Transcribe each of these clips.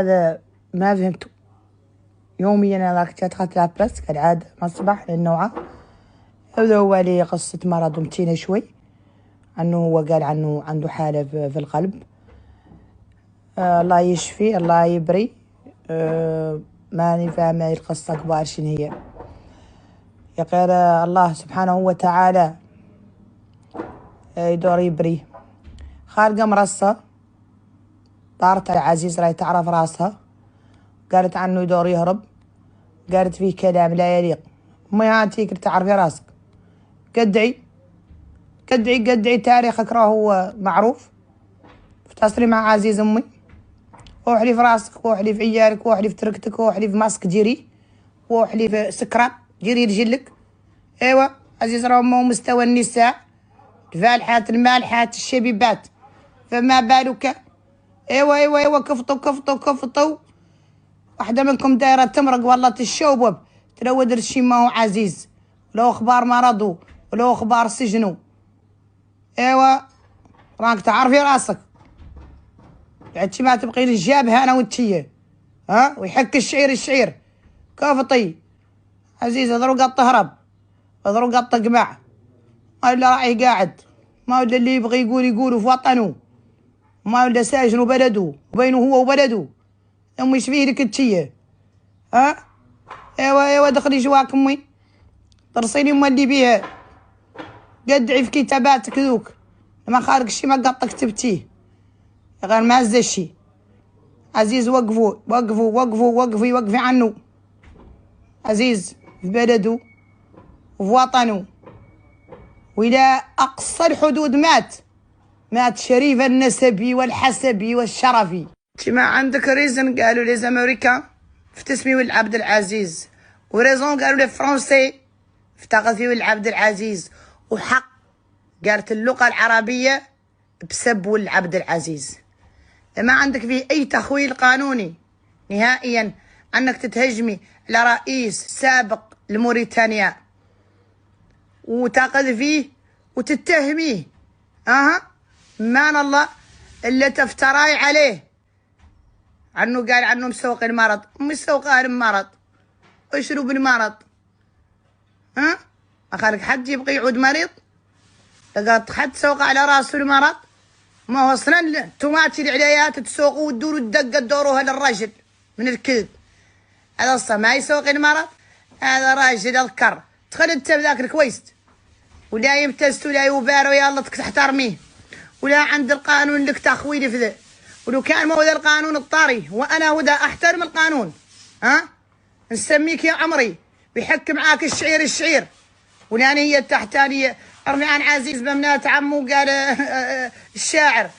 هذا ما فهمته. يوميا انا كنت ادخل لابلاس كالعاده مع الصباح للنوعه. هذا هو لي قصة مرض متينة شوي، انه هو قال عنه عنده حالة في القلب. الله يشفي الله يبري. ماني فاهمة القصة كبار شنو هي. يقول الله سبحانه وتعالى يدور يبري. خارقة مرصة طارت العزيز راي تعرف راسها، قالت عنه يدور يهرب، قالت فيه كلام لا يليق. امي هاتيك تعرفي راسك، قدعي تاريخك راهو معروف. اتصلي مع عزيز امي، وحلي في راسك وحلي في عيالك وحلي في تركتك وحلي في ماسك جيري وحلي في سكران جيري رجلك. ايوا عزيز راهو مستوى النساء الفالحات المالحات الشبيبات، فما بالك. ايوا كفطوا. واحدة منكم دايرة تمرق والله تشوبب تلود رشي ما هو عزيز، ولو اخبار مرضو ولو اخبار سجنو. ايوا راك تعرفي راسك، بعد ما تبقي الجابهة انا وانتيه. ويحك الشعير كافطي عزيز. اضرو قط تهرب اضرو قط قمع، ما ولا راعي قاعد، ما ولا اللي يبغي يقول في وطنه، ما ولا ساجن وبلده وبينه هو وبلده. امي ايش فيه لك انتيه؟ ايوا دخلي جواك امي، ترصيني مولي بيها، قدعي في كتاباتك ذوك، ما خارج شي ما قط كتبتيه غير ما هزشي. عزيز وقفي عنه. عزيز في بلده وفي وطنه والى اقصى الحدود مات شريف النسبي والحسبي والشرفي. ما عندك ريزن قالوا لي زامريكان في تسمي ولد عبد العزيز، وريزون قالوا لي فرونسي افتقد في ولد عبد العزيز، وحق قالت اللغة العربية بسب ولد عبد العزيز. ما عندك فيه اي تخويل قانوني نهائيا انك تتهجمي على رئيس سابق لموريتانيا وتاخذ فيه وتتهميه. مان الله الا تفتراي عليه عنه قال عنه مسوق المرض. مسوق المرض اشرب المرض. اخالك حد يبغي يعود مريض؟ لقيت حد سوق على راسه المرض؟ ما هو اصلا انتوماتي العلايات تسوقوا وتدوروا الدقه تدوروها للرجل من الكذب. هذا اصلا ما يسوق المرض، هذا راجل اذكر. دخل انت بذاك الكويست ولا يمتزت ولا يبارو يلا تحترميه، ولا عند القانون لك تخويل في ذا. ولو كان ما هو ذا القانون الطاري وانا وذا احترم القانون، نسميك يا عمري ويحك معاك الشعير ولاني هي التحتانيه. رميان عزيز بمنات عمو قال الشاعر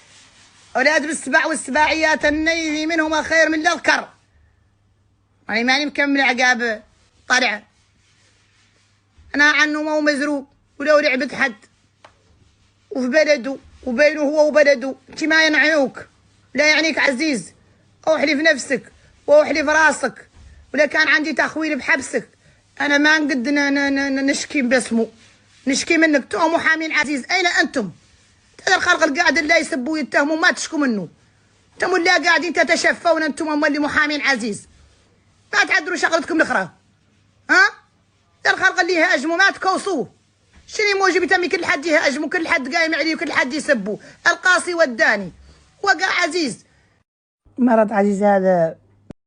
اولاد بالسبع والسباعيات النيذي منهما خير من الاذكر. يعني ماني مكمل عقاب طلع انا عنه ما هو مزروب ولو لعبت حد وفي بلده وبينه هو وبلده. انت ما ينعنوك لا يعنيك عزيز. اوحلي في نفسك واوحلي في راسك، ولا كان عندي تخويل بحبسك انا ما نقد نشكي باسمه، نشكي منك. انتم محامين عزيز اين انتم؟ هذا الخلق القاعد لا يسبوا ويتهموا ما تشكوا منه. انتم لا قاعدين تتشفون انتم اللي محامين عزيز، ما تعدلوا شغلتكم الاخرى. هذا الخلق اللي يهاجموا ما تكوصوه. شنو موجب تمي كل حد يهاجموا كل حد قايم عليه وكل حد يسبوا القاصي والداني. وقع عزيز. مرض عزيز هذا